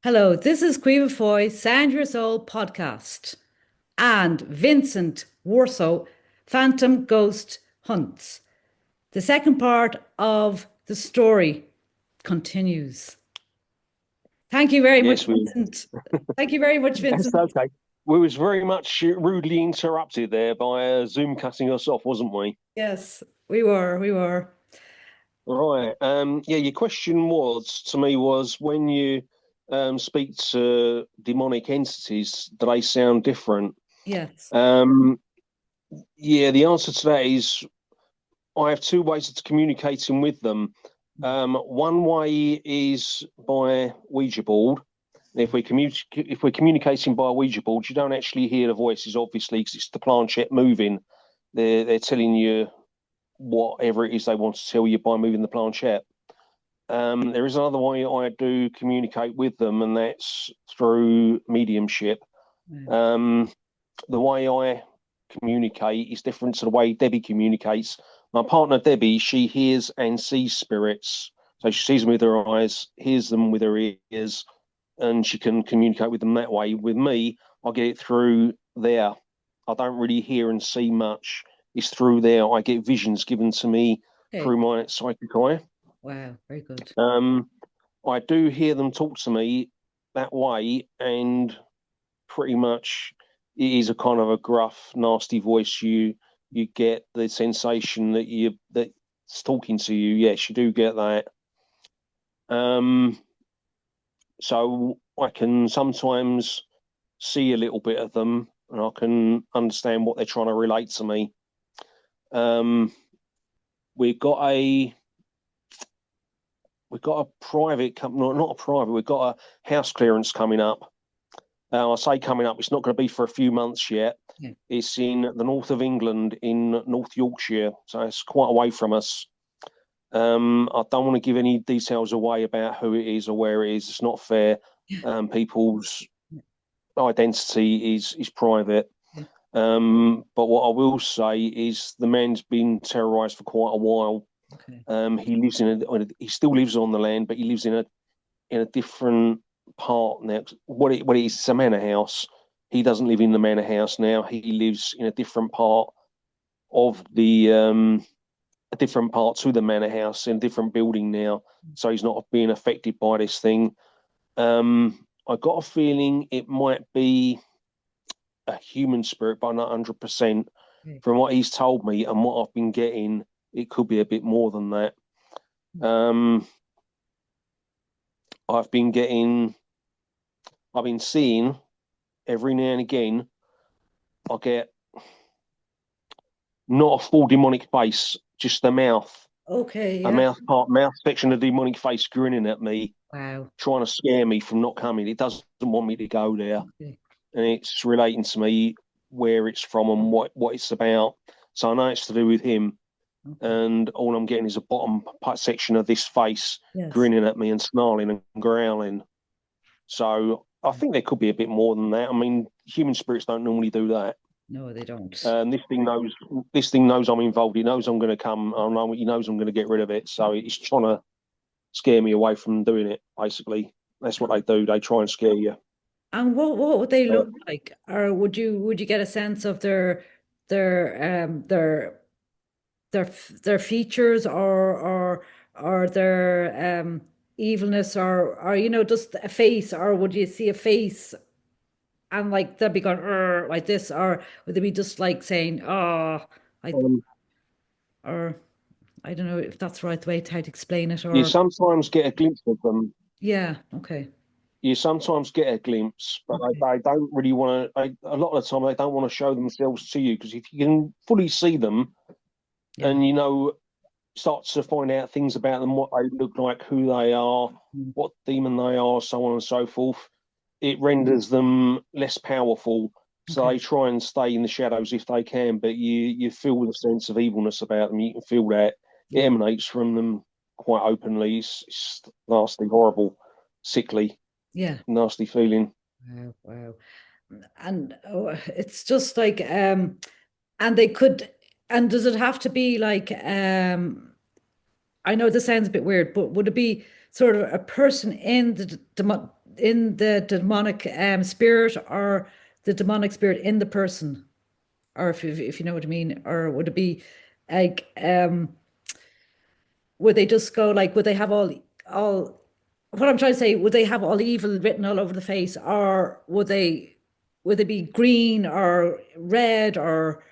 Hello, this is Caoimhe Foy, Sound Your Soul podcast, and Vincent Worster, Phantom Ghost Hunts. The second part of the story continues. Thank you very much, Yes, we. Vincent. Thank you very much, That's Vincent. okay. We was very much rudely interrupted there by Zoom cutting us off, wasn't we? Yes, we were. Right. Yeah. Your question was to me was when you speak to demonic entities, do they sound different? Yes. Um, yeah. The answer to that is I have two ways of communicating with them. One way is by Ouija board. If we're communicating by Ouija board, you don't actually hear the voices, obviously, because it's the planchette moving. They're telling you whatever it is they want to tell you by moving the planchette. There is another way I do communicate with them, and that's through mediumship. Wow. Um, the way I communicate is different to the way Debbie communicates. My partner Debbie, she hears and sees spirits. So she sees them with her eyes, hears them with her ears, and she can communicate with them that way. With me, I get it through there. I don't really hear and see much. It's through there. I get visions given to me Okay. through my psychic eye. Wow. Very good. Um, I do hear them talk to me that way, and pretty much it is a kind of a gruff, nasty voice. You get the sensation that that's talking to you. Yes, you do get that. Um, so I can sometimes see a little bit of them, and I can understand what they're trying to relate to me. Um, we've got a we've got a private company, not a private. We've got a house clearance coming up. I say coming up. It's not going to be for a few months yet. Yeah. It's in the north of England, in North Yorkshire, so it's quite away from us. I don't want to give any details away about who it is or where it is. It's not fair. Yeah. People's identity is private. Yeah. But what I will say is the man's been terrorised for quite a while. Okay. He lives he still lives on the land, but he lives in a different part now. What it is, it's a manor house. He doesn't live in the manor house now. He lives in a different part of a different part to the manor house in a different building now. So he's not being affected by this thing. I got a feeling it might be a human spirit, but not 100%. Okay. From what he's told me and what I've been getting, it could be a bit more than that. Um, I've been getting, I've been seeing every now and again, I get not a full demonic face, just the mouth, Okay. a Yeah. mouth section of demonic face grinning at me, Wow. trying to scare me from not coming. It doesn't want me to go there. Okay. And it's relating to me where it's from and what it's about. So I know it's to do with him. Okay. And all I'm getting is a bottom section of this face Yes. grinning at me and snarling and growling. So I think there could be a bit more than that. I mean, human spirits don't normally do that. No, they don't. This thing knows I'm involved. It knows I'm going to come. I know he knows I'm going to get rid of it. So it's trying to scare me away from doing it. Basically, that's what they do. They try and scare you. And what would they Uh, look like? Or would you get a sense of their their features or their evilness or just a face, or would you see a face and like they'd be going like this, or would they be just like saying, oh, I um, or I don't know if that's the right way to how to explain it, you or sometimes get a glimpse of them. yeah, okay. You sometimes get a glimpse, but Okay. they don't really want to. A lot of the time, they don't want to show themselves to you because if you can fully see them Yeah. and start to find out things about them, what they look like, who they are, Mm. what demon they are, so on and so forth, it renders them less powerful. So Okay. they try and stay in the shadows if they can, but you feel the sense of evilness about them. You can feel that it Yeah. emanates from them quite openly. It's nasty, horrible, sickly, Yeah. nasty feeling. Wow, wow. And it's just like and they could, and does it have to be like I know this sounds a bit weird, but would it be sort of a person in the in the demonic spirit or the demonic spirit in the person, or if you know what I mean, or would it be like would they just go like would they have all what I'm trying to say, would they have all evil written all over the face, or would they be green or red, or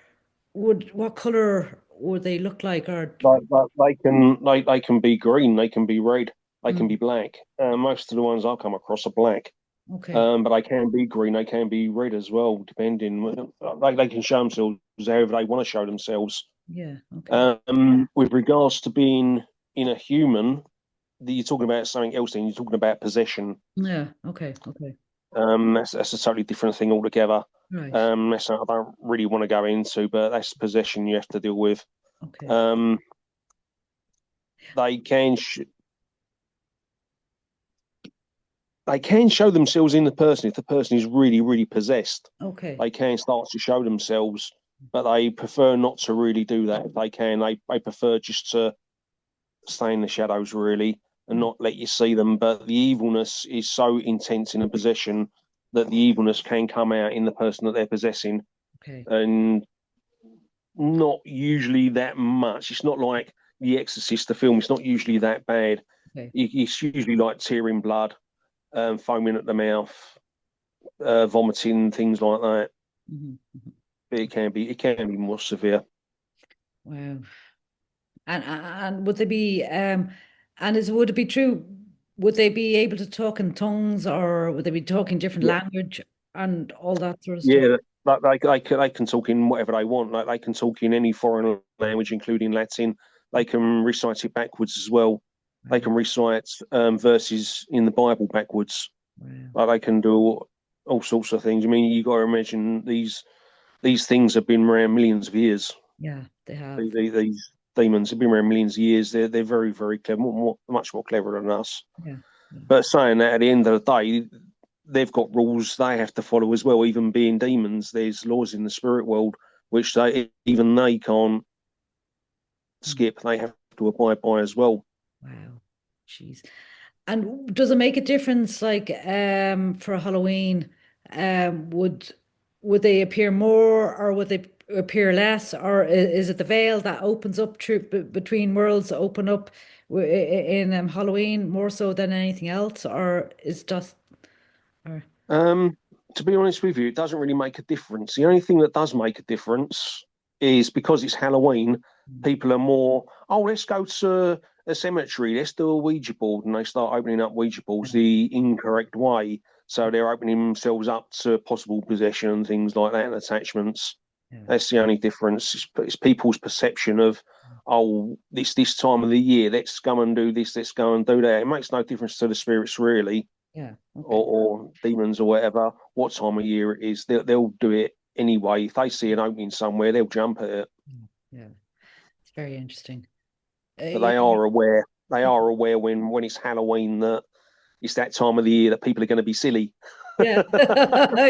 would what color would they look like? Or Like they can be green, they can be red, they can be mm, black. Most of the ones I've come across are black. okay, But they can be green, they can be red as well, depending. They can show themselves however they want to show themselves. yeah, okay, With regards to being in a human, you're talking about something else. Then you're talking about possession. yeah, okay, okay, That's a totally different thing altogether. right, That's something I don't really want to go into, but that's possession you have to deal with. okay, Um, they can they can show themselves in the person if the person is really, really possessed. okay, They can start to show themselves, but they prefer not to really do that. If they can, they prefer just to stay in the shadows, really, and right, not let you see them. But the evilness is so intense in a possession that the evilness can come out in the person that they're possessing, okay, and not usually that much. It's not like The Exorcist, the film. It's not usually that bad. okay. It's usually like tearing blood, foaming at the mouth, vomiting, things like that. Hmm. But it can be more severe. Wow. And would they be and is would it be true? Would they be able to talk in tongues, or would they be talking different Yeah, language and all that sort of stuff? yeah. Like they can talk in whatever they want. Like they can talk in any foreign language, including Latin. They can recite it backwards as well. They Wow, can recite verses in the Bible backwards. wow. Like they can do all sorts of things. I mean, you got to imagine these things have been around millions of years. Yeah, they have. These demons have been around millions of years. They're very very clever, much more clever than us. Yeah, yeah, But saying that, at the end of the day, they've got rules they have to follow as well. Even being demons, there's laws in the spirit world which they can't mm, skip. They have to abide by as well. wow. Jeez. And does it make a difference, like for Halloween, would they appear more, or would they appear less, or is it the veil that opens up through between worlds open up in Halloween more so than anything else, or is just or Um, to be honest with you, it doesn't really make a difference. The only thing that does make a difference is because it's Halloween, people are more, oh, let's go to a cemetery, let's do a Ouija board, and they start opening up Ouija boards the incorrect way. So they're opening themselves up to possible possession and things like that and attachments. yeah, That's the only difference. It's people's perception of, oh, this time of the year, let's go and do this, let's go and do that. It makes no difference to the spirits, really, yeah, okay, or demons or whatever, what time of year it is, they'll do it anyway. If they see an opening somewhere, they'll jump at it. yeah, yeah. It's very interesting. But Yeah, they are aware. They are aware when it's Halloween that it's that time of the year that people are going to be silly. yeah,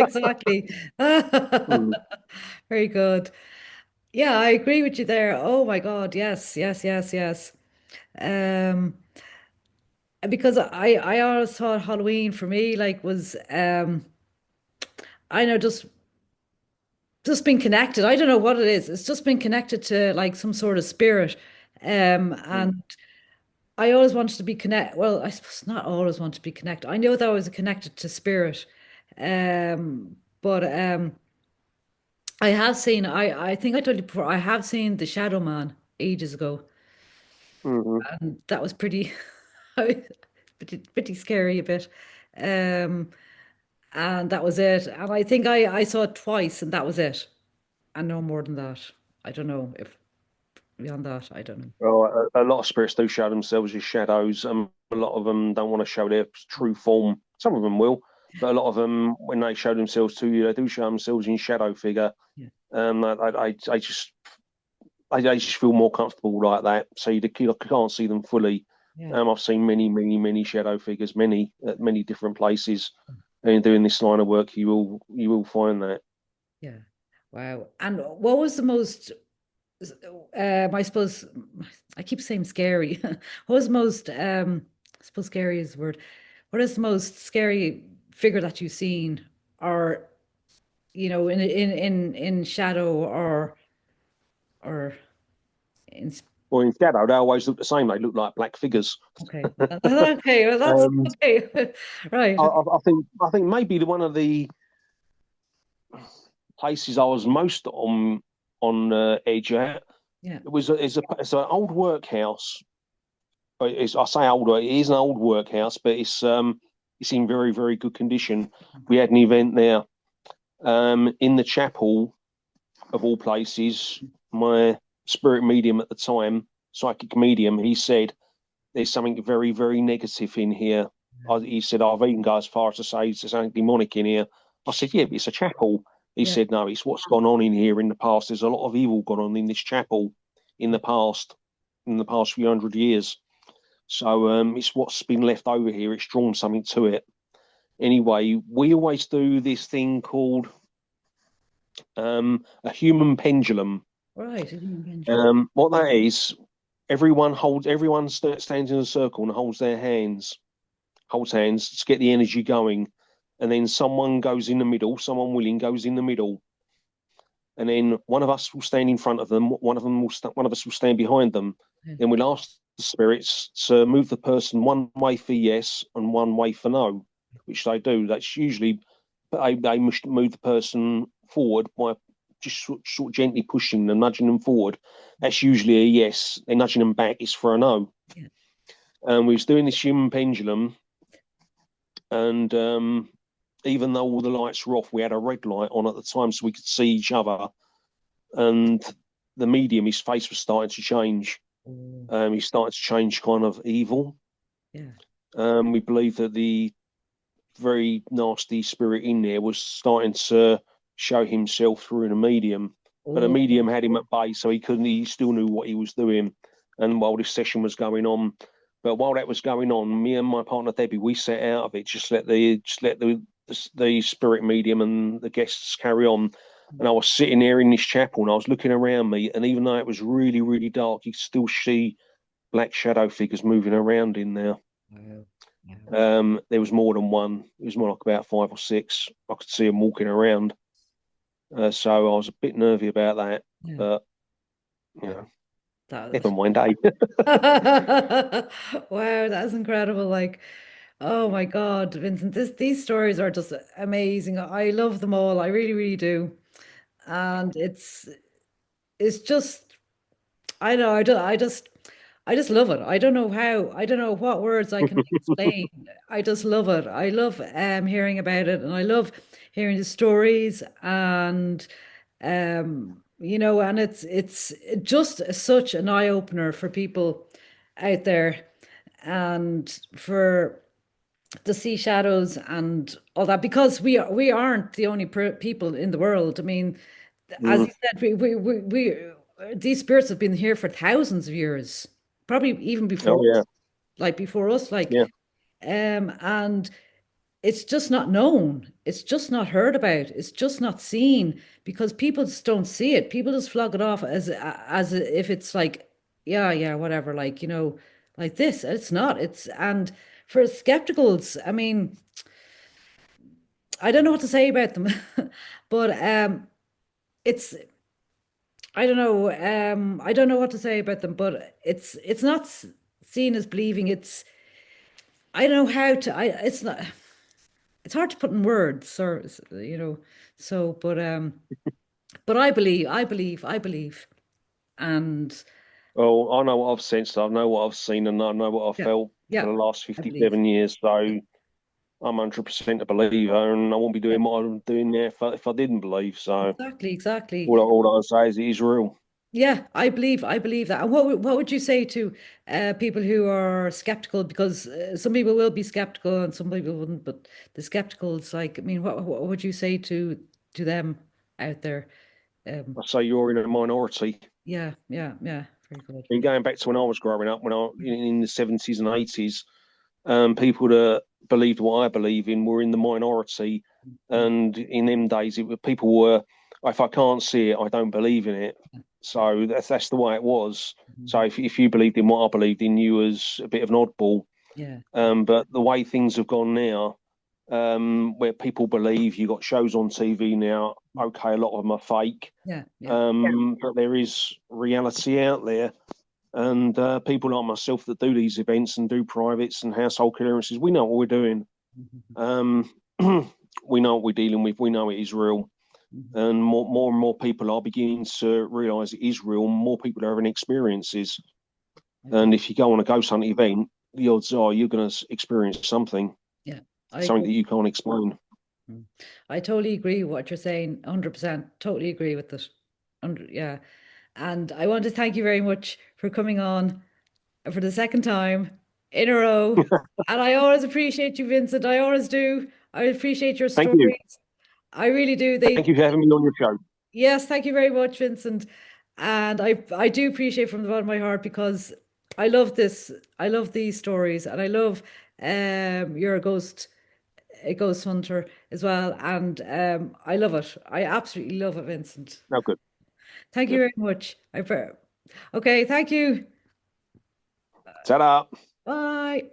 exactly. Mm. Very good. Yeah, I agree with you there. Oh my God, yes, yes, yes, yes. Um, because I always thought Halloween for me like was I know just being connected. I don't know what it is. It's just been connected to like some sort of spirit. Mm. And I always wanted to be connect. Well, I suppose not always want to be connected. I know that I was connected to spirit. But I have seen. I think I told you before. I have seen the Shadow Man ages ago. Mm-hmm. And that was pretty, pretty scary a bit. Um, and that was it. And I think I saw it twice, and that was it. And no more than that. I don't know if beyond that, I don't know. Well, a lot of spirits do show themselves as shadows. A lot of them don't want to show their true form. Some of them will, but a lot of them, when they show themselves to you, they do show themselves in shadow figure. Yeah, I just feel more comfortable like that. So you can't see them fully. yeah, I've seen many, many, many shadow figures, many at many different places. And doing this line of work, you will find that. yeah. Wow. And what was the most, I suppose, I keep saying scary. What was most, I suppose scary is the word. what is the most scary figure that you've seen, or in shadow, or in Well, in shadow, they always look the same. They look like black figures. okay. Okay, well that's Um, okay. Right, okay. I think maybe one of the places I was most on edge at. Yeah. It's an old workhouse. I say old. It is an old workhouse, but it's in very very good condition. We had an event there in the chapel of all places. My spirit medium at the time, psychic medium, he said there's something very very negative in here. He said I've even gone as far as to say there's something demonic in here. I said yeah, but it's a chapel. He Yeah. said no, it's what's gone on in here in the past. There's a lot of evil gone on in this chapel in the past few hundred years. So it's what's been left over here. It's drawn something to it. Anyway, we always do this thing called a human pendulum. Right, a human pendulum. What that is, everyone stands in a circle and holds hands to get the energy going, and then someone goes in the middle. Someone willing goes in the middle, and then one of us will stand in front of them. One of us will stand behind them. Yeah. Then we'll ask the spirits to move the person one way for yes and one way for no, which they do. That's usually they must move the person forward by just sort of gently pushing them, nudging them forward. That's usually a yes. They're nudging them back. It's for a no. Yeah. And we was doing this human pendulum, and even though all the lights were off, we had a red light on at the time so we could see each other. And the medium, his face was starting to change. Oh, He started to change kind of evil. yeah. We believe that the very nasty spirit in there was starting to show himself through the medium. But the Oh, medium had him at bay, so he still knew what he was doing. And while this session was going on, but while that was going on, me and my partner Debbie, we set out of it, just let the spirit medium and the guests carry on. And I was sitting there in this chapel and I was looking around me, and even though it was really, really dark, you could still see black shadow figures moving around in there. wow. Wow. There was more than one. It was more like about five or six. I could see them walking around. So I was a bit nervy about that, Yeah. but you know, never That mind, eh? wow, that's incredible. Like, oh my God, Vincent, these stories are just amazing. I love them all. I really, really do. And it's just I know, I just love it. I don't know how, I don't know what words I can explain. I just love it. I love hearing about it, and I love hearing the stories, and and it's just such an eye opener for people out there, and for the sea shadows and all that, because we aren't the only people in the world. I mean, as Mm. you said, these spirits have been here for thousands of years, probably even Oh before yeah, us, like before us, yeah. and it's just not known. It's just not heard about. It's just not seen because people just don't see it. People just flog it off as if it's like, yeah, yeah, whatever, like, like this. It's not. And for skepticals, I mean, I don't know what to say about them, but it's I don't know what to say about them, but it's not seen as believing. I don't know how to. It's not. It's hard to put in words, or so. But I believe, and Well, I know what I've sensed, I know what I've seen, and I know what I've yeah, felt for yeah, the last I believe 57 years. So I'm 100% a believer, and I won't be yeah, doing what I'm doing there if I didn't believe. So exactly, exactly. all I say is it is real. Yeah, I believe that. And what would you say to people who are skeptical? Because some people will be skeptical and some people wouldn't. But the skepticals, like, I mean, what would you say to them out there? Um, I say you're in a minority. yeah, yeah, yeah. Very good. And going back to when I was growing up, when I in the 70s and 80s, people that believed what I believe in were in the minority. Mm, And in them days, people were, if I can't see it, I don't believe in it. yeah, So that's the way it was. So mhm, if you believed in what I believed in, you was a bit of an oddball. Yeah. But the way things have gone now, where people believe you got shows on TV now. Okay, a lot of them are fake, Yeah. Yeah. but there is reality out there, and people like myself that do these events and do privates and household clearances, we know what we're doing. Mhm. Um, we know what we're dealing with. We know it is real, Mhm. and more and more people are beginning to realise it is real. More people are having experiences, Okay. and if you go on a ghost hunt event, the odds are you're going to experience something, Yeah. I something agree. that you can't explain. Mm. I totally agree with what you're saying. 100%. Totally agree with it. Yeah. And I want to thank you very much for coming on for the second time in a row. And I always appreciate you, Vincent. I always do. I appreciate your Thank you. stories. I really do. Thank you for having me on your show. Yes, thank you very much, Vincent. And I do appreciate from the bottom of my heart because I love this. I love these stories, and I love you're a ghost hunter as well, and I love it. I absolutely love it, Vincent. No good. Thank you Good. very much. Okay, thank you. Ta-da. Bye.